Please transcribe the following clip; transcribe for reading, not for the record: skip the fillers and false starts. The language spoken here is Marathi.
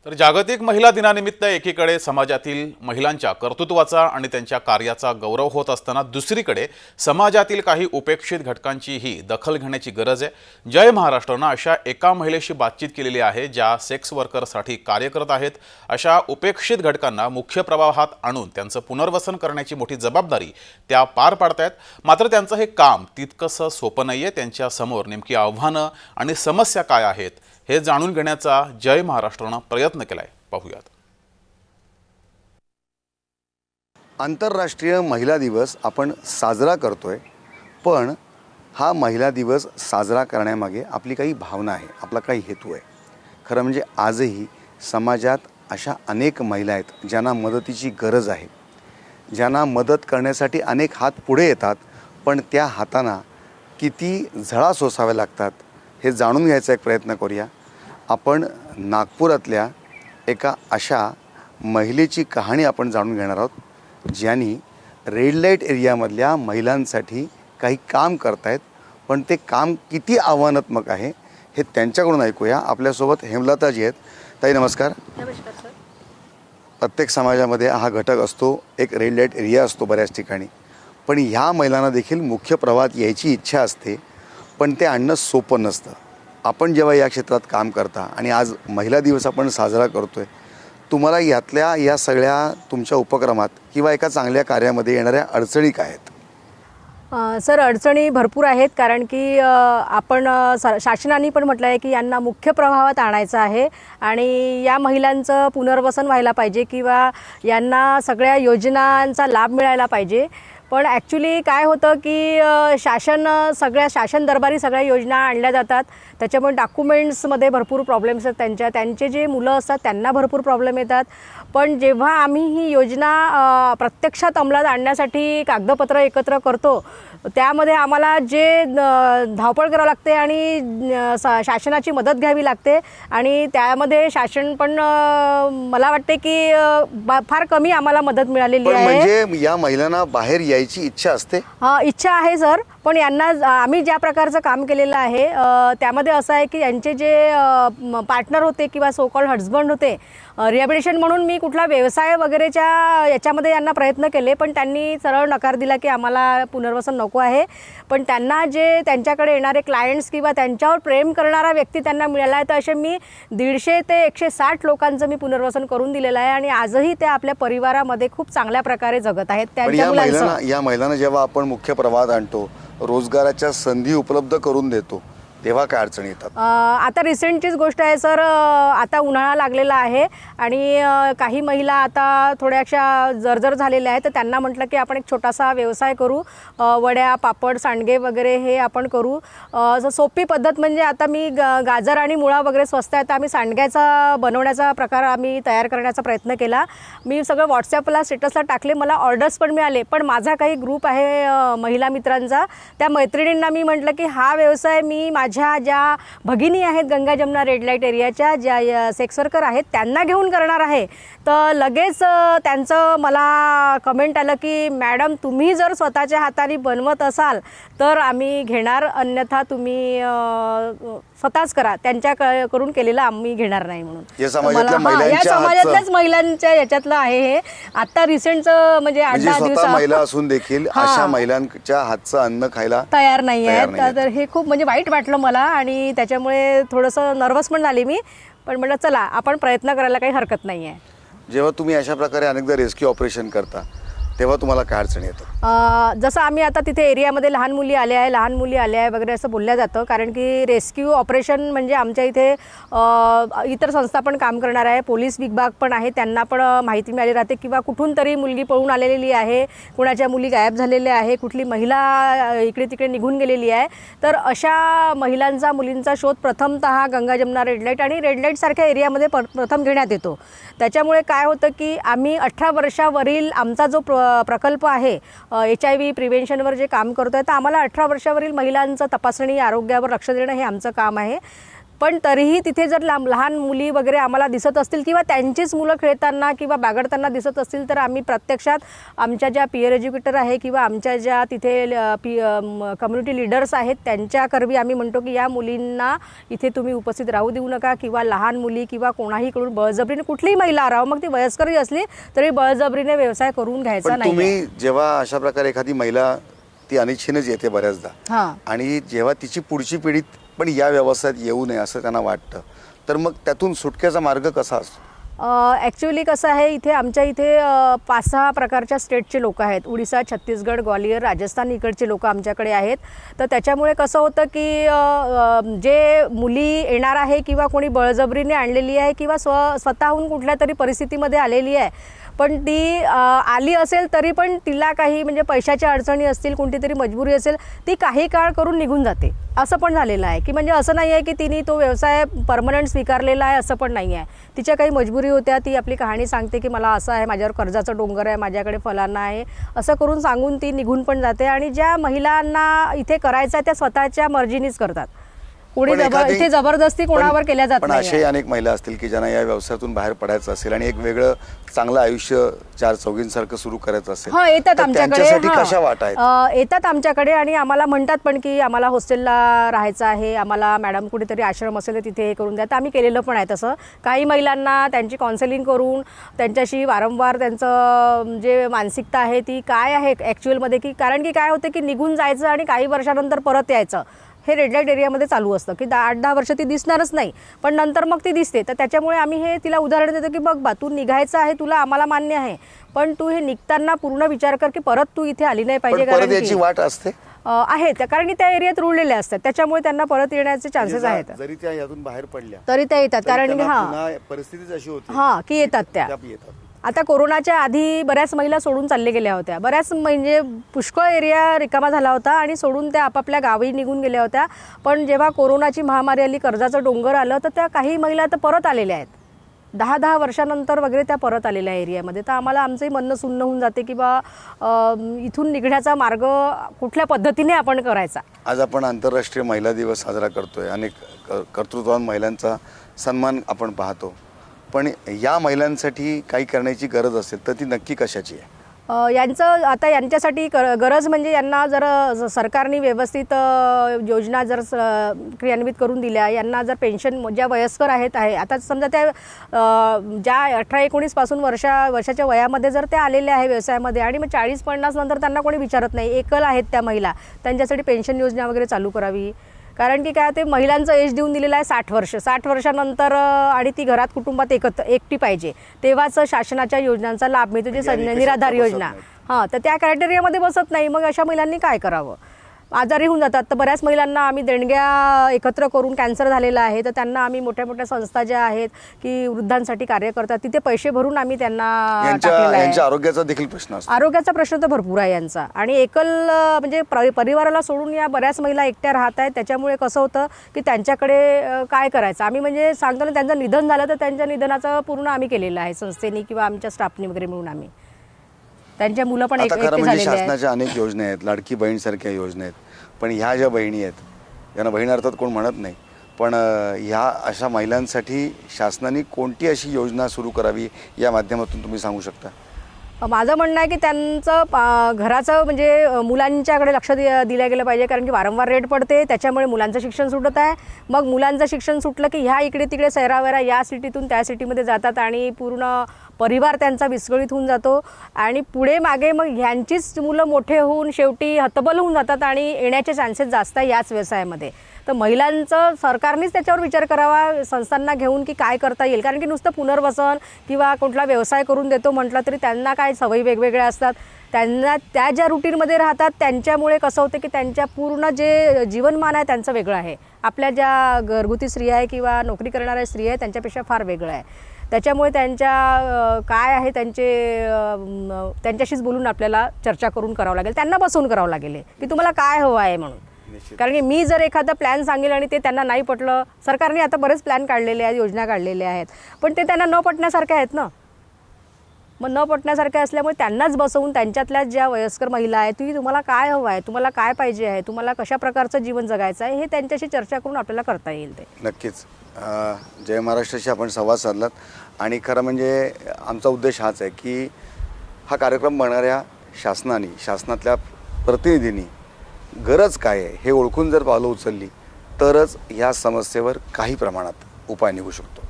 तर जागतिक महिला दिनानिमित्त एकीकडे समाजातील महिलांच्या कर्तृत्वाचा आणि त्यांच्या कार्याचा गौरव होत असताना दुसरीकडे समाजातील काही उपेक्षित घटकांचीही दखल घेण्याची गरज आहे। जय महाराष्ट्रनं अशा एका महिलेशी बातचीत केलेली आहे ज्या सेक्स वर्करसाठी कार्य करत आहेत। अशा उपेक्षित घटकांना मुख्य प्रवाहात आणून त्यांचं पुनर्वसन करण्याची मोठी जबाबदारी त्या पार पाडतायत। मात्र त्यांचं हे काम तितकंसं सोपं नाहीये। त्यांच्या समोर नेमकी आव्हानं आणि समस्या काय आहेत हे जाणून घेण्याचा जय महाराष्ट्रनं प्रयत्न केलाय। पाहूयात। आंतरराष्ट्रीय महिला दिवस आपण साजरा करतोय, पण हा महिला दिवस साजरा करण्यामागे आपली काही भावना आहे, आपला काही हेतू आहे। खरं म्हणजे आजही समाजात अशा अनेक महिला आहेत ज्यांना मदतीची गरज आहे, ज्यांना मदत करण्यासाठी अनेक हात पुढे येतात, पण त्या हातांना किती झळा सोसाव्या लागतात हे जाणून घ्यायचा एक प्रयत्न करूया। आपण नागपुरातल्या एका अशा महिलेची कहाणी आपण जाणून घेणार आहोत ज्यांनी रेड लाईट एरियामधल्या महिलांसाठी काही काम करतायत, पण ते काम किती आव्हानात्मक आहे हे त्यांच्याकडून ऐकूया। आपल्यासोबत हेमलताजी आहेत। ताई नमस्कार। नमस्कार सर। प्रत्येक समाजामध्ये हा घटक असतो, एक रेड लाईट एरिया असतो बऱ्याच ठिकाणी, पण ह्या महिलांना देखील मुख्य प्रवाहात यायची इच्छा असते, पण ते आणणं सोपं नसतं। आपण जेव्हा या क्षेत्रात काम करता आणि आज महिला दिवस आपण साजरा करतोय, तुम्हाला यातल्या या सगळ्या तुमच्या उपक्रमात किंवा एका चांगल्या कार्यामध्ये येणाऱ्या अडचणी काय आहेत? सर, अडचणी भरपूर आहेत, कारण की आपण शासनाने पण म्हटलं आहे की यांना मुख्य प्रवाहात आणायचं आहे आणि या महिलांचं पुनर्वसन व्हायला पाहिजे किंवा यांना सगळ्या योजनांचा लाभ मिळायला पाहिजे। पण ॲक्च्युली काय होतं की शासन दरबारी सगळ्या योजना आणल्या जातात, त्याच्यामुळे डॉक्युमेंट्समध्ये भरपूर प्रॉब्लेम्स आहेत। त्यांचे जे मुलं असतात त्यांना भरपूर प्रॉब्लेम येतात। पण जेव्हा आम्ही ही योजना प्रत्यक्षात अंमलात आणण्यासाठी कागदपत्र एकत्र करतो, त्यामध्ये आम्हाला जे धावपळ करावं लागते आणि शासनाची मदत घ्यावी लागते आणि त्यामध्ये शासन पण मला वाटते की फार कमी आम्हाला मदत मिळालेली आहे। म्हणजे या महिलांना बाहेर यायची इच्छा असते? इच्छा आहे सर, पण यांना आम्ही ज्या प्रकारचं काम केलेलं आहे त्यामध्ये असं आहे की यांचे जे पार्टनर होते किंवा सो कॉल्ड हजबंड होते, रिहॅबिलिटेशन म्हणून मी कुठला व्यवसाय वगैरेच्या याच्यामध्ये यांना प्रयत्न केले, पण त्यांनी सरळ नकार दिला की आम्हाला पुनर्वसन नको आहे। पण त्यांना जे त्यांच्याकडे येणारे क्लायंट्स किंवा त्यांच्यावर प्रेम करणारा व्यक्ती त्यांना मिळाला आहे, तर असे मी 150 ते 160 लोकांचं मी पुनर्वसन करून दिलेलं आहे आणि आजही ते आपल्या परिवारामध्ये खूप चांगल्या प्रकारे जगत आहेत। या महिलांना जेव्हा आपण मुख्य प्रवाहात आणतो, रोजगाराच्या संधी उपलब्ध करून देतो, तेव्हा काय अडचणी येतात? आता रिसेंटचीच गोष्ट आहे सर, आता उन्हाळा लागलेला आहे आणि काही महिला आता थोड्याशा जर्जर झालेल्या आहेत, तर त्यांना म्हटलं की आपण एक छोटासा व्यवसाय करू, वड्या, पापड, सांडगे वगैरे हे आपण करू। सोपी पद्धत म्हणजे आता मी गाजर आणि मुळा वगैरे स्वस्त आहे, तर आम्ही सांडग्याचा बनवण्याचा प्रकार आम्ही तयार करण्याचा प्रयत्न केला। मी सगळं व्हॉट्सॲपला स्टेटसला टाकले, मला ऑर्डर्स पण मिळाले। पण माझा काही ग्रुप आहे महिला मित्रांचा, त्या मैत्रिणींना मी म्हटलं की हा व्यवसाय मी ज्या भगिनी आहेत गंगा जमुना रेड लाईट एरियाच्या, ज्या सेक्स वर्कर आहेत, त्यांना घेऊन करणार आहे। तर लगेच त्यांचं मला कमेंट आलं की मॅडम तुम्ही जर स्वतःच्या हाताने बनवत असाल तर आम्ही घेणार, अन्यथा तुम्ही स्वतःच करा, त्यांच्याकडून केलेलं आम्ही घेणार नाही म्हणून। या समाजातल्याच महिलांच्या याच्यातलं आहे हे। आता रिसेंटचं म्हणजे 8-10 दिवस महिला असून देखील अशा महिलांच्या हातचं अन्न खायला तयार नाही आहेत, तर हे खूप म्हणजे वाईट वाटलं मला आणि त्याच्यामुळे थोडंसं नर्वस पण झाली मी, पण म्हटलं चला आपण प्रयत्न करायला काही हरकत नाही आहे। जेव्हा तुम्ही अशा प्रकारे अनेकदा रेस्क्यू ऑपरेशन करता तेव्हा तुम्हाला काय अडचणी येतात? जसं आम्ही आता तिथे एरियामध्ये लहान मुली आल्या आहे वगैरे असं बोलल्या जातं, कारण की रेस्क्यू ऑपरेशन म्हणजे आमच्या इथे इतर संस्था पण काम करणार आहे, पोलीस विभाग पण आहे, त्यांना पण माहिती मिळाली राहते किंवा कुठून तरी मुलगी पळून आलेली आहे, कुणाच्या मुली गायब झालेल्या आहे, कुठली महिला इकडे तिकडे निघून गेलेली आहे, तर अशा महिलांचा मुलींचा शोध प्रथमतः गंगा जमुना रेड लाईट आणि रेड लाईटसारख्या एरियामध्ये प्रथम घेण्यात येतो। त्याच्यामुळे काय होतं की आम्ही 18 वर्षावरील आमचा जो प्रकल्प आहे HIV प्रिव्हेन्शनवर जे काम करतो आहे, तर आम्हाला 18 वर्षावरील महिलांचं तपासणी, आरोग्यावर लक्ष देणं हे आमचं काम आहे। पण तरीही तिथे जर लहान मुली वगैरे आम्हाला दिसत असतील किंवा त्यांचीच मुलं खेळताना किंवा बागडताना दिसत असतील तर आम्ही प्रत्यक्षात आमच्या ज्या पीअर एज्युकेटर आहे किंवा आमच्या ज्या तिथे कम्युनिटी लीडर्स आहेत त्यांच्याकरवी आम्ही म्हणतो की या मुलींना इथे तुम्ही उपस्थित राहू देऊ नका किंवा लहान मुली किंवा कोणाहीकडून बळजबरीने कुठलीही महिला राहावं मग ती वयस्करही असली तरी बळजबरीने व्यवसाय करून घ्यायचा पण नाही. तुम्ही जेव्हा अशा प्रकारे एखादी महिला ती अनिच्छेनेच येते बऱ्याचदा हां आणि जेव्हा तिची पुढची पिढी पण या व्यवसायात येऊ नये असं त्यांना वाटतं तर मग त्यातून सुटक्याचा मार्ग कसा असतो? ॲक्च्युली कसं आहे इथे आमच्या इथे 5-6 प्रकारच्या स्टेटचे लोक आहेत. उडीसा, छत्तीसगड, ग्वालियर, राजस्थान इकडचे लोक आमच्याकडे आहेत. तर त्याच्यामुळे कसं होतं की जे मुली येणार आहे किंवा कोणी बळजबरीने आणलेली आहे किंवा स्वतःहून कुठल्या तरी परिस्थितीमध्ये आलेली आहे पण ती आली असेल तरी पण तिला काही म्हणजे पैशाच्या अडचणी असतील कोणती तरी मजबुरी असेल ती काही काळ करून निघून जाते. असं पण झालेलं आहे की म्हणजे असं नाही आहे की तिने तो व्यवसाय परमनंट स्वीकारलेला आहे असं पण नाही आहे. तिच्या काही मजबुरी होत्या ती आपली कहाणी सांगते की मला असं आहे माझ्यावर कर्जाचा डोंगर आहे माझ्याकडे फलाना आहे असं करून सांगून ती निघून पण जाते. आणि ज्या महिलांना इथे करायचं आहे त्या स्वतःच्या मर्जीनीच करतात. कोणी इथे जबरदस्ती कोणावर केल्या जात पण नाही. अशाही अनेक महिला असतील की ज्यांना या व्यवसायातून बाहेर पडायचं असेल आणि एक वेगळं चांगलं आयुष्य 4 चौघींसारखं सुरू करायचं असेल हा येतात तर आमच्याकडे. त्यांच्यासाठी कशा वाट आहेत? येतात आमच्याकडे आणि आम्हाला म्हणतात पण की आम्हाला हॉस्टेलला राहायचं आहे आम्हाला मॅडम कुठेतरी आश्रम असेल तर तिथे हे करून द्या. तर आम्ही केलेलं पण आहे तसं. काही महिलांना त्यांची काउन्सिलिंग करून त्यांच्याशी वारंवार त्यांचं जे मानसिकता आहे ती काय आहे ॲक्च्युअलमध्ये की कारण की काय होतं की निघून जायचं आणि काही वर्षानंतर परत यायचं हे रेड लाईट एरियामध्ये चालू असतं की 8-10 वर्ष ती दिसणारच नाही पण नंतर मग ती दिसते. तर त्याच्यामुळे आम्ही हे तिला उदाहरण देतो की बघ बा तू निघायचं आहे तुला आम्हाला मान्य आहे पण तू हे निघताना पूर्ण विचार कर की परत तू इथे आली नाही पाहिजे. परत याची वाट असते आहेत कारण की त्या एरियात रुळलेल्या असतात त्याच्यामुळे त्यांना परत येण्याचे चान्सेस आहेत. जरी त्या यातून बाहेर पडल्या तरी त्या येतात कारण की परिस्थितीच अशी होती की येतात त्या. आता कोरोनाच्या आधी बऱ्याच महिला सोडून चालले गेल्या होत्या. बऱ्याच म्हणजे पुष्कळ एरिया रिकामा झाला होता आणि सोडून त्या आपापल्या गावी निघून गेल्या होत्या. पण जेव्हा कोरोनाची महामारी आली कर्जाचं डोंगर आलं तर त्या काही महिला आता परत आलेल्या आहेत. 10-10 वर्षानंतर वगैरे त्या परत आलेल्या एरियामध्ये. तर आम्हाला आमचंही म्हणणं सुन्न होऊन जाते की बा इथून निघण्याचा मार्ग कुठल्या पद्धतीने आपण करायचा. आज आपण आंतरराष्ट्रीय महिला दिवस साजरा करतोय. अनेक कर्तृत्ववान महिलांचा सन्मान आपण पाहतो पण या महिलांसाठी काही करण्याची गरज असेल तर ती नक्की कशाची आहे? यांचं आता यांच्यासाठी गरज म्हणजे यांना जर सरकारने व्यवस्थित योजना जर क्रियान्वित करून दिल्या यांना जर पेन्शन ज्या वयस्कर आहे आता समजा त्या ज्या 18-19 पासून वर्षाच्या वयामध्ये जर त्या आलेल्या आहे व्यवसायामध्ये आणि मग 40-50 नंतर त्यांना कोणी विचारत नाही एकल आहेत त्या महिला त्यांच्यासाठी पेन्शन योजना वगैरे चालू करावी. कारण की काय ते महिलांचं एज देऊन दिलेलं आहे 60 वर्ष. 60 वर्षानंतर आणि ती घरात कुटुंबात एकटी पाहिजे तेव्हाच शासनाच्या योजनांचा लाभ मिळतो जे निराधार योजना तर त्या क्रायटेरियामध्ये बसत नाही. मग अशा महिलांनी काय करावं? आजारी होऊन जातात. तर बऱ्याच महिलांना आम्ही देणग्या एकत्र करून कॅन्सर झालेला आहे तर त्यांना आम्ही मोठ्या मोठ्या संस्था ज्या आहेत की वृद्धांसाठी कार्य करतात तिथे पैसे भरून आम्ही त्यांना टाकलेलं आहे. आरोग्याचा देखील प्रश्न असतो. आरोग्याचा प्रश्न तर भरपूर आहे यांचा आणि एकल म्हणजे परिवाराला सोडून या बऱ्याच महिला एकट्या राहत आहेत. त्याच्यामुळे कसं होतं की त्यांच्याकडे काय करायचं आम्ही म्हणजे सांगतो ना त्यांचं निधन झालं तर त्यांच्या निधनाचं पूर्ण आम्ही केलेलं आहे संस्थेने किंवा आमच्या स्टाफने वगैरे मिळून आम्ही त्यांच्या मुलं पण एकटे झालेले आहेत. शासनाच्या अनेक योजना आहेत लाडकी बहीण सारख्या योजना आहेत पण ह्या ज्या बहिणी आहेत यांना बहीण अर्थात कोण म्हणत नाही पण ह्या अशा महिलांसाठी शासनाने कोणती अशी योजना सुरू करावी या माध्यमातून तुम्ही सांगू शकता? माझं म्हणणं आहे की त्यांचं घराचं म्हणजे मुलांच्याकडे लक्ष दिलं गेलं पाहिजे कारण की वारंवार रेट पडते त्याच्यामुळे मुलांचं शिक्षण सुटत आहे. मग मुलांचं शिक्षण सुटलं की ह्या इकडे तिकडे सैरावैरा या सिटीतून त्या सिटीमध्ये जातात आणि पूर्ण परिवार त्यांचा विस्कळीत होऊन जातो आणि पुढे मागे मग ह्यांचीच मुलं मोठे होऊन शेवटी हतबल होऊन जातात आणि येण्याचे चान्सेस जास्त आहे याच व्यवसायामध्ये. तर महिलांचं सरकारनेच त्याच्यावर विचार करावा संस्थांना घेऊन की काय करता येईल कारण की नुसतं पुनर्वसन किंवा कुठला व्यवसाय करून देतो म्हटलं तरी त्यांना काय सवयी वेगवेगळ्या असतात. त्यांना त्या ज्या रुटीनमध्ये राहतात त्यांच्यामुळे कसं होतं की त्यांच्या पूर्ण जे जीवनमान आहे त्यांचं वेगळं आहे. आपल्या ज्या घरगुती स्त्रिया आहे किंवा नोकरी करणाऱ्या स्त्रिया आहे त्यांच्यापेक्षा फार वेगळं आहे. त्याच्यामुळे त्यांच्या काय आहे त्यांच्याशीच बोलून आपल्याला चर्चा करून करावं लागेल. त्यांना बसवून करावं लागेल की तुम्हाला काय हवं आहे म्हणून. कारण की मी जर एखादा प्लॅन सांगेल आणि ते त्यांना नाही पटलं सरकारने आता बरेच प्लॅन काढलेले आहेत योजना काढलेल्या आहेत पण ते त्यांना न पटण्यासारखे आहेत ना. मग न पटण्यासारखे असल्यामुळे त्यांनाच बसवून त्यांच्यातल्या ज्या वयस्कर महिला आहेत, तुम्हाला काय हवं आहे, तुम्हाला काय पाहिजे आहे, तुम्हाला कशा प्रकारचं जीवन जगायचं आहे, हे त्यांच्याशी चर्चा करून आपल्याला करता येईल ते. नक्कीच जय महाराष्ट्राशी आपण संवाद साधलात आणि खरं म्हणजे आमचा उद्देश हाच आहे की हा कार्यक्रम बनणाऱ्या शासनातल्या प्रतिनिधींनी गरज काय आहे हे ओळखून जर पावलं उचलली तरच ह्या समस्येवर काही प्रमाणात उपाय निघू शकतो.